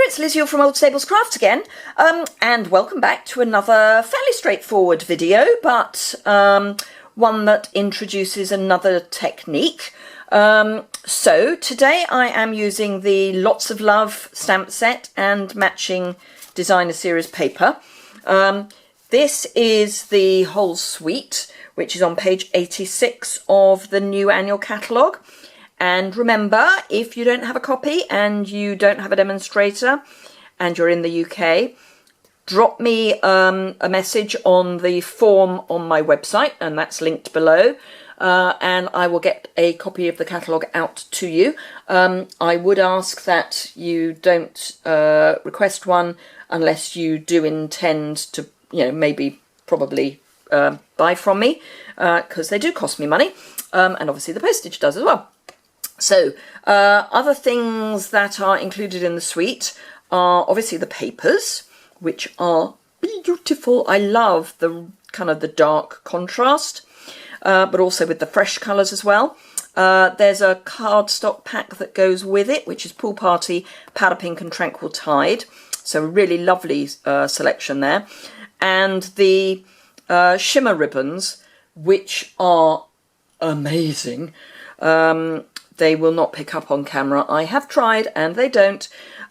it's Liz Yuille from Old Stables Crafts again, and welcome back to another fairly straightforward video, but one that introduces another technique. So today I am using the Lots of Love stamp set and matching designer series paper. This is the whole suite, which is on page 86 of the new annual catalogue. And remember, if you don't have a copy and you don't have a demonstrator and you're in the UK, drop me a message on the form on my website, and that's linked below, and I will get a copy of the catalogue out to you. I would ask that you don't request one unless you do intend to, maybe probably buy from me, because they do cost me money, and obviously the postage does as well. So, other things that are included in the suite are obviously the papers, which are beautiful. I love the kind of the dark contrast, but also with the fresh colours as well. There's a cardstock pack that goes with it, which is Pool Party, Powder Pink and Tranquil Tide. So a really lovely selection there. And the shimmer ribbons, which are amazing. They will not pick up on camera. I have tried and they don't,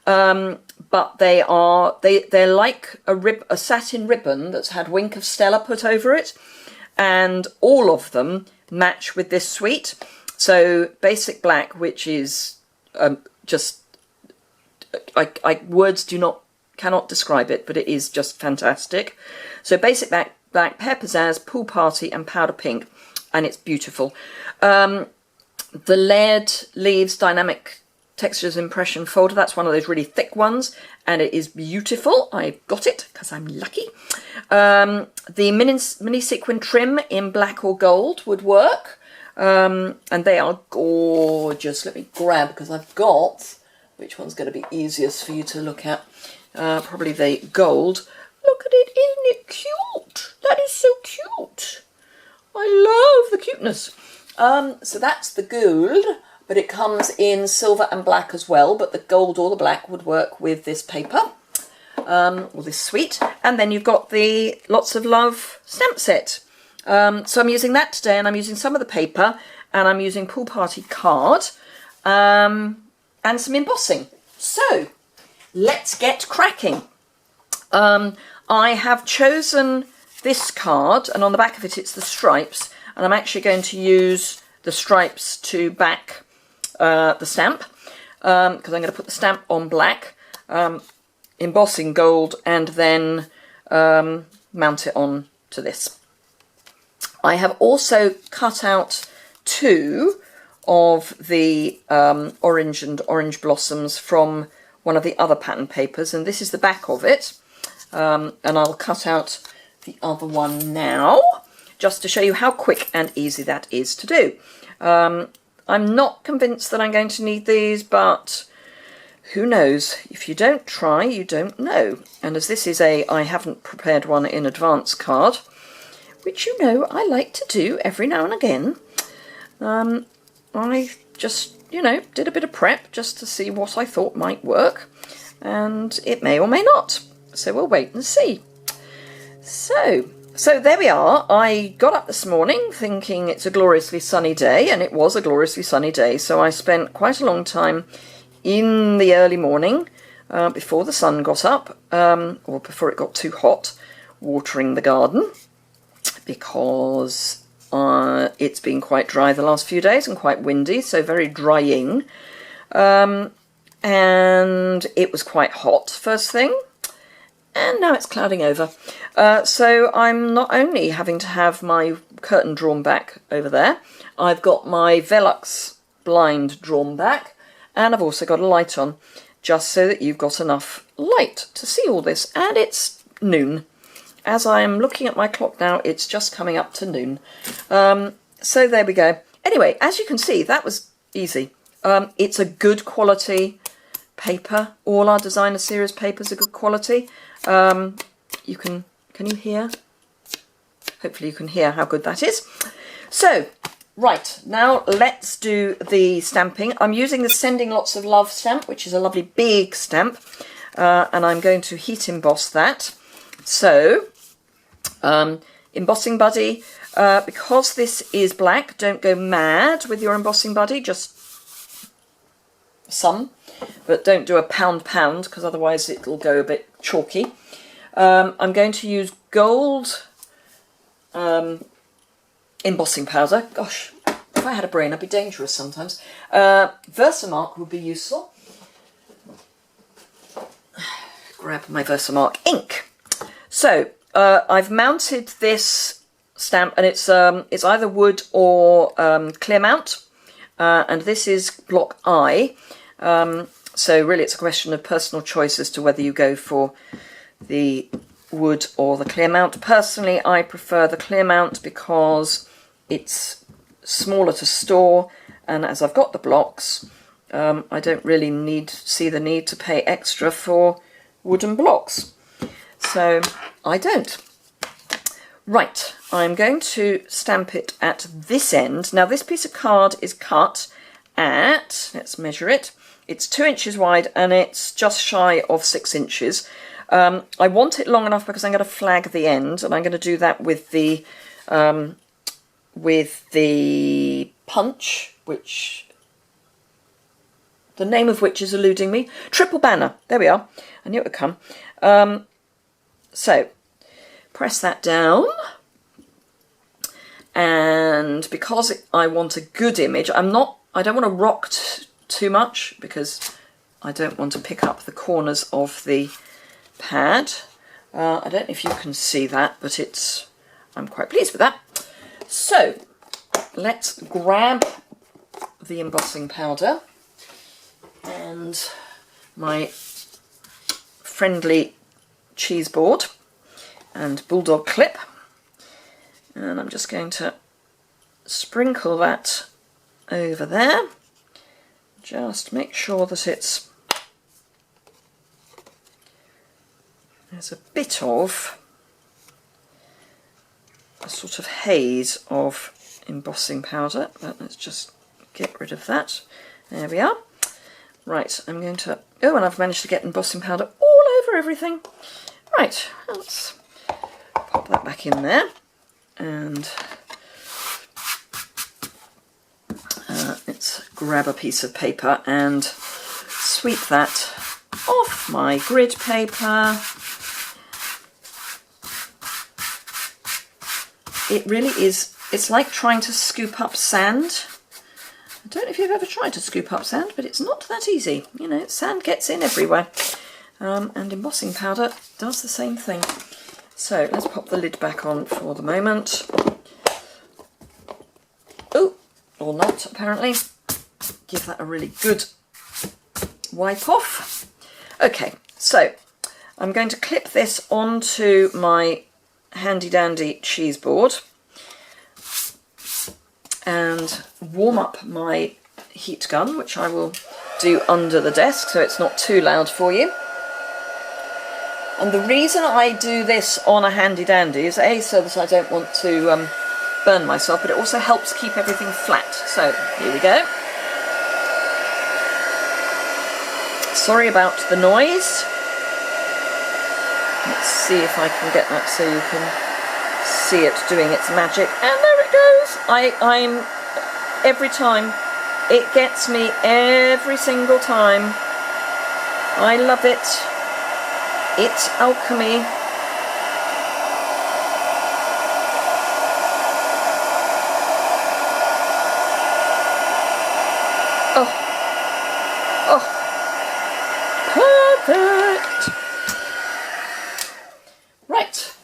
but they're like a satin ribbon that's had Wink of Stella put over it, and all of them match with this suite. So basic black, which is just words cannot describe it, but it is just fantastic. So basic black, Pear Pizzazz, Pool Party and Powder Pink, and it's beautiful. The Layered Leaves Dynamic Textures Impression folder, that's one of those really thick ones, and it is beautiful. I got it because I'm lucky. The mini sequin trim in black or gold would work, and they are gorgeous. Let me grab, because I've got, which one's going to be easiest for you to look at? Probably the gold. Look at it, isn't it cute? That is so cute. I love the cuteness. So that's the gold, but it comes in silver and black as well, but the gold or the black would work with this paper, or this suite. And then you've got the Lots of Love stamp set. So I'm using that today, and I'm using some of the paper, and I'm using Pool Party card, and some embossing. So let's get cracking. I have chosen this card, and on the back of it, it's the stripes. And I'm actually going to use the stripes to back the stamp, because I'm going to put the stamp on black, embossing gold, and then mount it on to this. I have also cut out two of the orange and orange blossoms from one of the other pattern papers, and this is the back of it, and I'll cut out the other one now, just to show you how quick and easy that is to do. I'm not convinced that I'm going to need these, but who knows? If you don't try, you don't know. And as this is a I haven't prepared one in advance card, which I like to do every now and again, I just, did a bit of prep just to see what I thought might work, and it may or may not. So we'll wait and see. So there we are. I got up this morning thinking it's a gloriously sunny day, and it was a gloriously sunny day, so I spent quite a long time in the early morning, before the sun got up, or before it got too hot, watering the garden, because it's been quite dry the last few days and quite windy, so very drying, and it was quite hot first thing. And now it's clouding over. So I'm not only having to have my curtain drawn back over there, I've got my Velux blind drawn back, and I've also got a light on, just so that you've got enough light to see all this. And it's noon. As I am looking at my clock now, it's just coming up to noon. So there we go. Anyway, as you can see, that was easy. It's a good quality paper. All our designer series papers are good quality. Can you hear? Hopefully you can hear how good that is. So, right, now let's do the stamping. I'm using the Sending Lots of Love stamp, which is a lovely big stamp. and I'm going to heat emboss that. So, embossing buddy, because this is black, don't go mad with your embossing buddy, just some, but don't do a pound because otherwise it'll go a bit chalky. I'm going to use gold embossing powder. Gosh, if I had a brain, I'd be dangerous sometimes. Versamark would be useful. Grab my Versamark ink. So I've mounted this stamp, and it's either wood or clear mount, and this is block I. So really it's a question of personal choice as to whether you go for the wood or the clear mount. Personally, I prefer the clear mount because it's smaller to store, and as I've got the blocks, I don't really see the need to pay extra for wooden blocks. So I don't. Right, I'm going to stamp it at this end. Now this piece of card is cut at, let's measure it, it's 2 inches wide and it's just shy of 6 inches. I want it long enough because I'm going to flag the end, and I'm going to do that with the punch, which the name of which is eluding me. Triple banner. There we are. I knew it would come. So press that down, and because I want a good image, I don't want to rock too much because I don't want to pick up the corners of the pad. I don't know if you can see that, but I'm quite pleased with that. So let's grab the embossing powder and my friendly cheese board and bulldog clip, and I'm just going to sprinkle that over there. Just make sure that there's a bit of a sort of haze of embossing powder, but let's just get rid of that. There we are. Right, I'm going to, oh, and I've managed to get embossing powder all over everything. Right, let's pop that back in there, and let's grab a piece of paper and sweep that off my grid paper. It really is, it's like trying to scoop up sand. I don't know if you've ever tried to scoop up sand, but it's not that easy. You know, sand gets in everywhere. And embossing powder does the same thing. So let's pop the lid back on for the moment. Oh, or not apparently. Give that a really good wipe off. Okay, so I'm going to clip this onto my handy dandy cheese board and warm up my heat gun, which I will do under the desk so it's not too loud for you. And the reason I do this on a handy dandy is A, so that I don't want to burn myself, but it also helps keep everything flat. So here we go. Sorry about the noise. Let's see if I can get that so you can see it doing its magic. And there it goes. I'm every time. It gets me every single time. I love it. It's alchemy. Oh. Oh. Perfect. Right.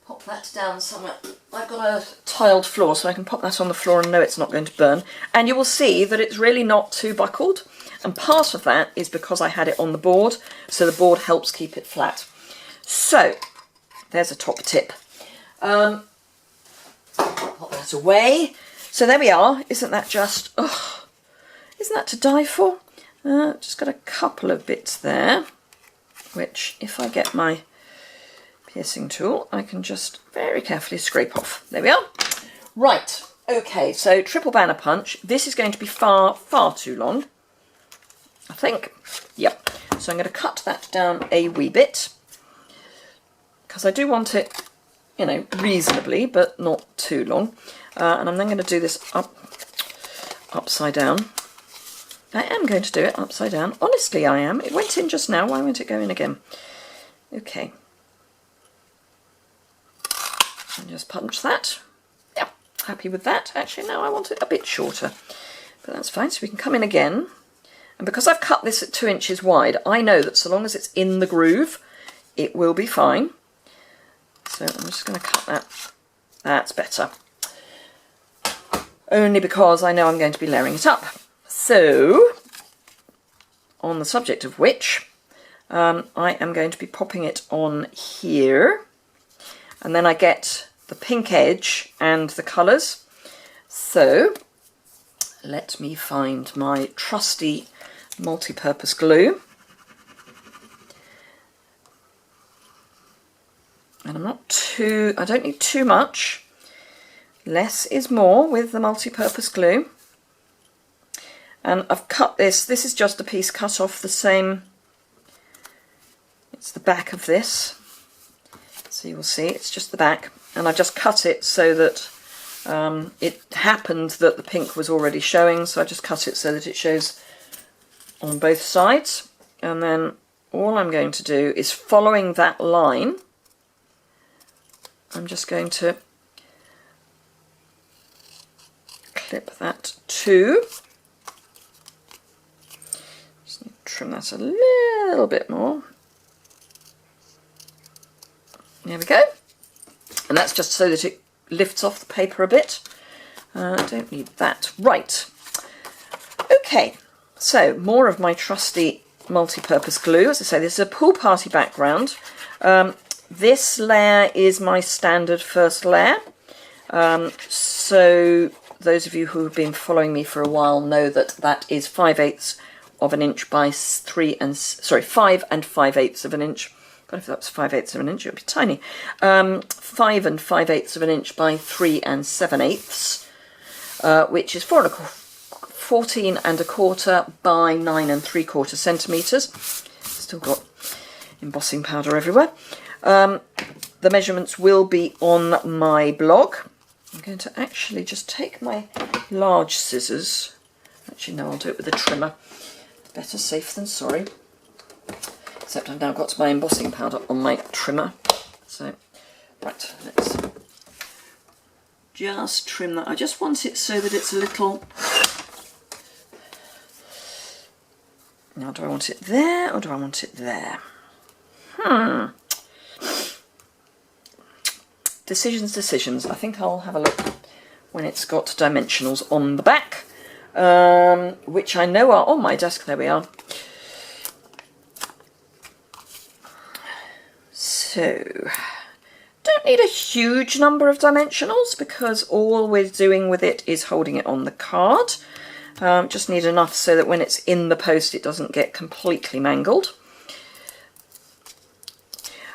Pop that down somewhere. I've got a tiled floor, so I can pop that on the floor and know it's not going to burn. And you will see that it's really not too buckled. And part of that is because I had it on the board, so the board helps keep it flat. So, there's a top tip. Pop that away. So there we are. Isn't that just, oh, isn't that to die for? Just got a couple of bits there, which if I get my piercing tool, I can just very carefully scrape off. There we are. Right, okay, so triple banner punch. This is going to be far, far too long, I think. Yep. So I'm going to cut that down a wee bit, because I do want it, you know, reasonably, but not too long. And I'm then going to do this upside down. I am going to do it upside down. Honestly, I am. It went in just now. Why won't it go in again? Okay. And just punch that. Yeah, happy with that. Actually, no, I want it a bit shorter. But that's fine. So we can come in again. And because I've cut this at 2 inches wide, I know that so long as it's in the groove, it will be fine. So I'm just going to cut that. That's better. Only because I know I'm going to be layering it up. So, on the subject of which, I am going to be popping it on here. And then I get the pink edge and the colours. So, let me find my trusty multi-purpose glue. And I don't need too much. Less is more with the multi-purpose glue. And I've cut this. This is just a piece cut off the same. It's the back of this. So you will see it's just the back. And I just cut it so that it happened that the pink was already showing. So I just cut it so that it shows on both sides. And then all I'm going to do is, following that line, I'm just going to clip that too. Just need to trim that a little bit more. There we go. And that's just so that it lifts off the paper a bit. I don't need that. Right. Okay, so more of my trusty multi-purpose glue. As I say, this is a pool party background. This layer is my standard first layer. So those of you who have been following me for a while know that that is 5/8 of an inch by 5 5/8 of an inch. God, if that was 5/8 of an inch, it would be tiny. 5 5/8 of an inch by 3 7/8, which is 14 1/4 by 9 3/4 centimetres. Still got embossing powder everywhere. The measurements will be on my blog. I'm going to actually just take my large scissors. Actually, no, I'll do it with a trimmer. Better safe than sorry. Except I've now got my embossing powder on my trimmer. So, right, let's just trim that. I just want it so that it's a little... Now, do I want it there or do I want it there? Decisions. I think I'll have a look when it's got dimensionals on the back, which I know are on my desk. There we are. So, don't need a huge number of dimensionals because all we're doing with it is holding it on the card. Just need enough so that when it's in the post it doesn't get completely mangled.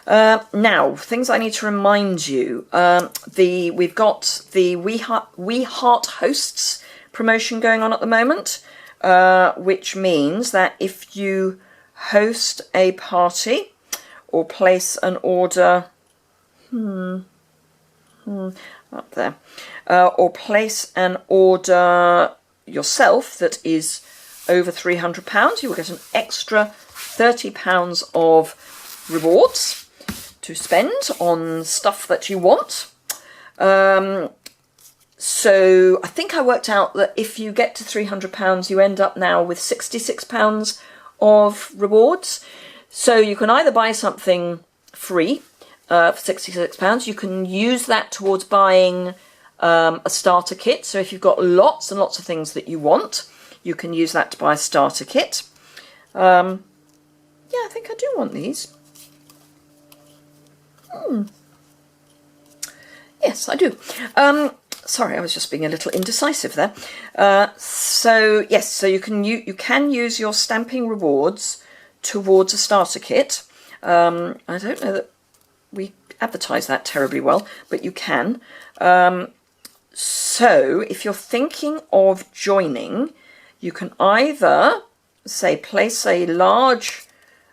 Now, things I need to remind you. We've got the We Heart Hosts promotion going on at the moment, which means that if you host a party or place an order, up there, or place an order yourself that is over £300, you will get an extra £30 of rewards to spend on stuff that you want. So I think I worked out that if you get to £300, you end up now with £66 of rewards. So you can either buy something free for £66, you can use that towards buying a starter kit. So if you've got lots and lots of things that you want, you can use that to buy a starter kit. Yeah, I think I do want these. Yes, I do. Sorry, I was just being a little indecisive there. So yes, so you can use your stamping rewards towards a starter kit. I don't know that we advertise that terribly well, but you can. So if you're thinking of joining, you can either say place a large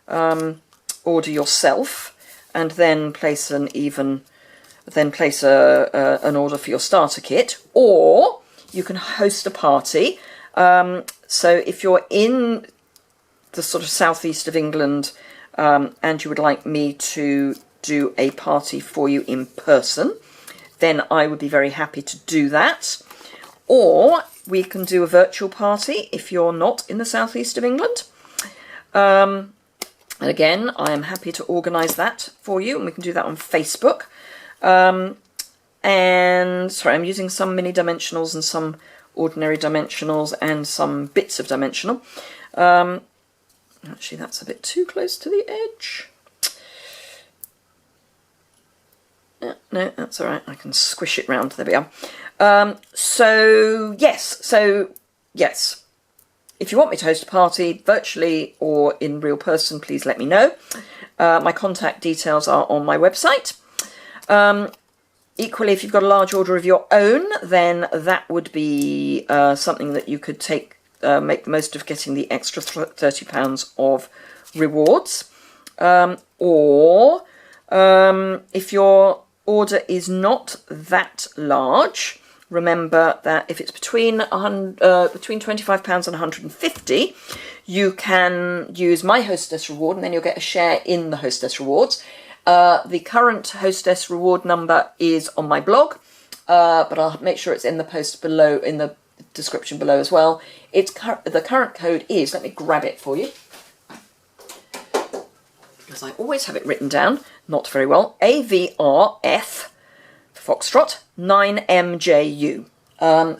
order yourself and then place an order for your starter kit, or you can host a party. So if you're in the sort of southeast of England and you would like me to do a party for you in person, then I would be very happy to do that. Or we can do a virtual party if you're not in the southeast of England. And again, I am happy to organise that for you, and we can do that on Facebook. And sorry, I'm using some mini dimensionals and some ordinary dimensionals and some bits of dimensional. Actually, that's a bit too close to the edge. No, that's all right. I can squish it round. There we are. So yes. If you want me to host a party virtually or in real person, please let me know. My contact details are on my website. Equally, if you've got a large order of your own, then that would be something that you could make the most of, getting the extra £30 of rewards. Or if your order is not that large, remember that if it's between £25 and £150, you can use my Hostess reward, and then you'll get a share in the Hostess rewards. The current Hostess reward number is on my blog, but I'll make sure it's in the post below, in the description below as well. The current code is, let me grab it for you, because I always have it written down, not very well, AVRF, Foxtrot, 9MJU.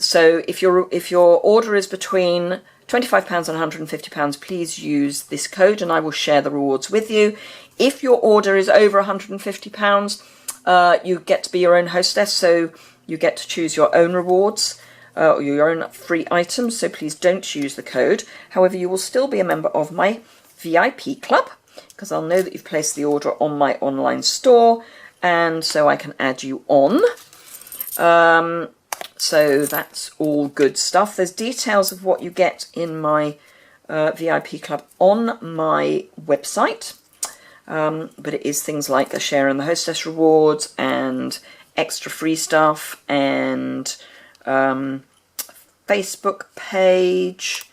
So if your order is between £25 and £150, please use this code and I will share the rewards with you. If your order is over £150, you get to be your own hostess, so you get to choose your own rewards, or your own free items, so please don't use the code. However, you will still be a member of my VIP club, because I'll know that you've placed the order on my online store, and so I can add you on. So that's all good stuff. There's details of what you get in my VIP club on my website, but it is things like a share in the Hostess rewards and extra free stuff and Facebook page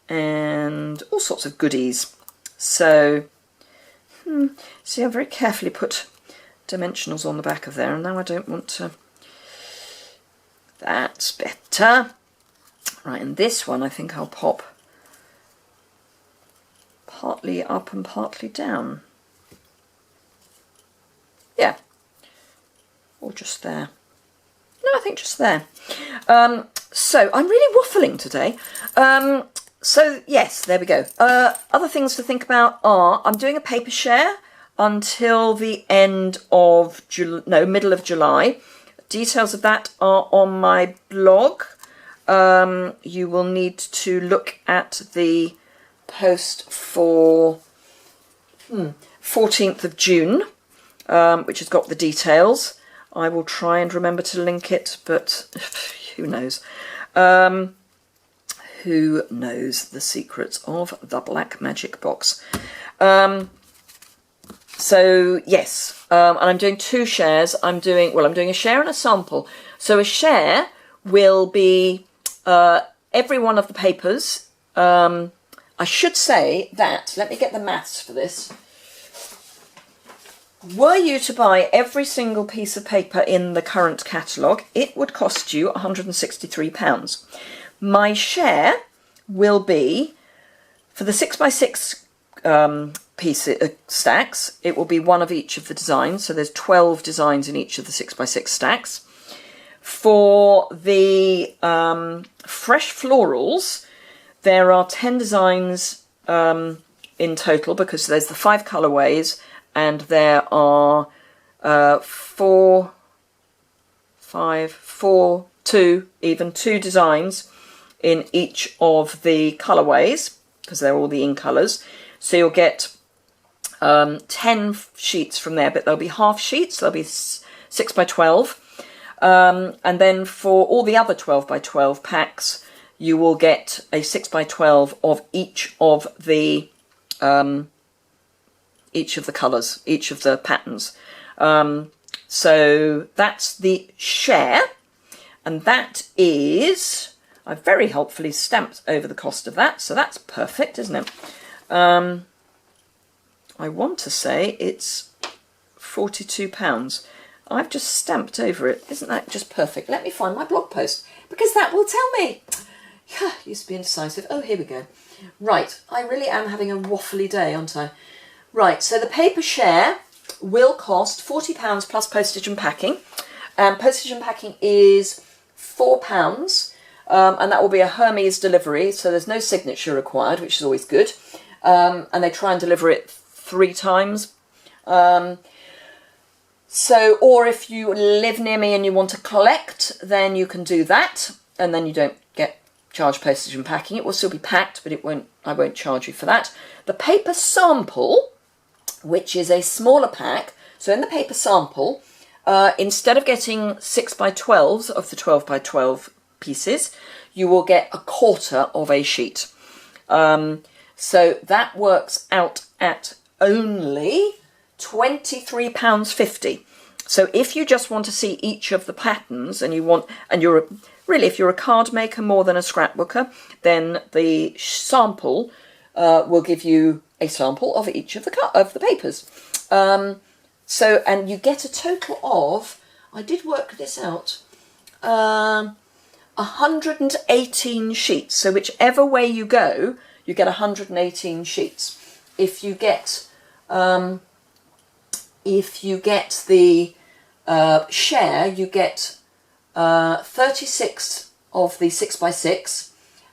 and all sorts of goodies. So see, I very carefully put dimensionals on the back of there, and now I don't want to. That's better. Right, and this one I think I'll pop partly up and partly down. Yeah, or just there. No, I think just there. So I'm really waffling today. So yes, there we go. Other things to think about are, I'm doing a paper share until the end of middle of July. Details of that are on my blog. You will need to look at the post for 14th of June, which has got the details. I will try and remember to link it, but who knows? Who knows the secrets of the black magic box? So yes, and I'm doing two shares. I'm doing a share and a sample. So a share will be every one of the papers. I should say that, let me get the maths for this. Were you to buy every single piece of paper in the current catalogue, it would cost you £163. My share will be, for the 6x6 stacks, it will be one of each of the designs. So there's 12 designs in each of the 6x6 stacks. For the fresh florals, there are 10 designs in total, because there's the 5 colourways, and there are 2 designs in each of the colourways, because they're all the in colours. So you'll get 10 sheets from there, but there'll be half sheets. There'll be 6x12. And then for all the other 12x12 packs, you will get a 6x12 of each of the each of the colours, each of the patterns. So that's the share, and that is, I've very helpfully stamped over the cost of that, so that's perfect, isn't it? I want to say it's £42. I've just stamped over it. Isn't that just perfect? Let me find my blog post, because that will tell me. Used to be indecisive. Oh, here we go. Right, I really am having a waffly day, aren't I? Right, so the Papershare will cost £40 plus postage and packing. Postage and packing is £4, and that will be a Hermes delivery, so there's no signature required, which is always good. And they try and deliver it 3 times. Or if you live near me and you want to collect, then you can do that, and then you don't get charged postage and packing. It will still be packed, but I won't charge you for that. The paper sample, which is a smaller pack, so in the paper sample, instead of getting 6x12s of the 12x12 pieces, you will get a quarter of a sheet. So that works out at only £23.50. So if you just want to see each of the patterns, and if you're a card maker more than a scrapbooker, then the sample will give you a sample of each of the papers. And you get a total of, I did work this out, 118 sheets. So whichever way you go, you get 118 sheets. If you get the share, you get 36 of the 6x6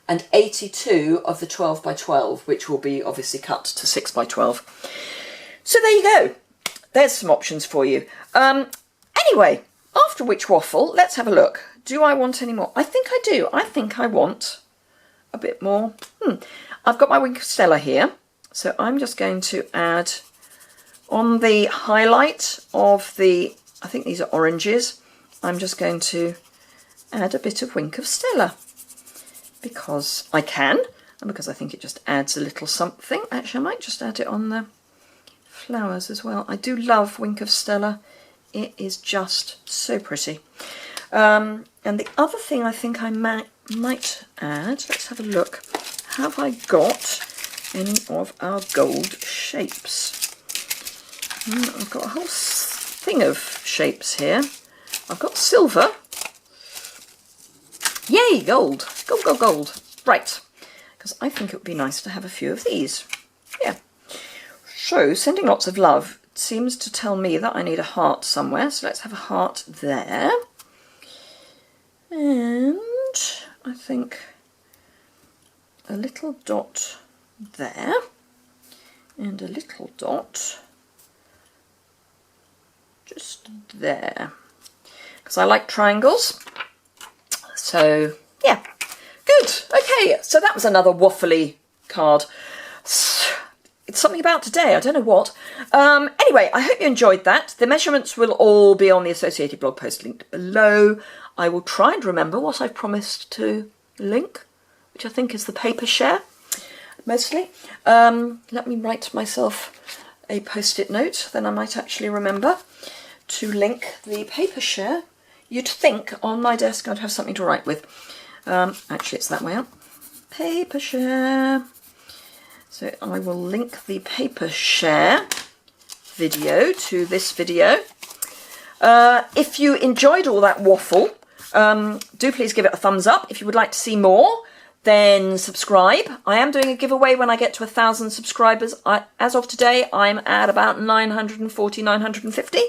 and 82 of the 12x12, which will be obviously cut to 6x12. So there you go. There's some options for you. Anyway, after which waffle, let's have a look. Do I want any more? I think I do. I think I want a bit more. I've got my Wink of Stella here, so I'm just going to add on the highlight of the, I think these are oranges, I'm just going to add a bit of Wink of Stella, because I can, and because I think it just adds a little something. Actually, I might just add it on the flowers as well. I do love Wink of Stella. It is just so pretty. And the other thing I think I might add, let's have a look. Have I got any of our gold shapes? I've got a whole thing of shapes here. I've got silver. Yay, gold. Gold, gold, gold. Right, because I think it would be nice to have a few of these. Yeah. So, sending lots of love seems to tell me that I need a heart somewhere. So let's have a heart there. And I think a little dot there. And a little dot just there, because I like triangles. So yeah, good. Okay, so that was another waffly card. It's something about today, I don't know what. Anyway, I hope you enjoyed that. The measurements will all be on the associated blog post linked below. I will try and remember what I've promised to link, which I think is the Papershare mostly. Let me write myself a post-it note, then I might actually remember to link the Papershare. You'd think on my desk I'd have something to write with. Actually, it's that way up. Papershare. So I will link the Papershare video to this video. If you enjoyed all that waffle, do please give it a thumbs up. If you would like to see more, then subscribe. I am doing a giveaway when I get to 1,000 subscribers. As of today, I'm at about 940, 950.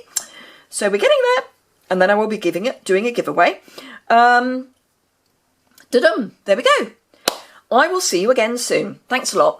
So we're getting there. And then I will be doing a giveaway. Da-dum, there we go. I will see you again soon. Thanks a lot.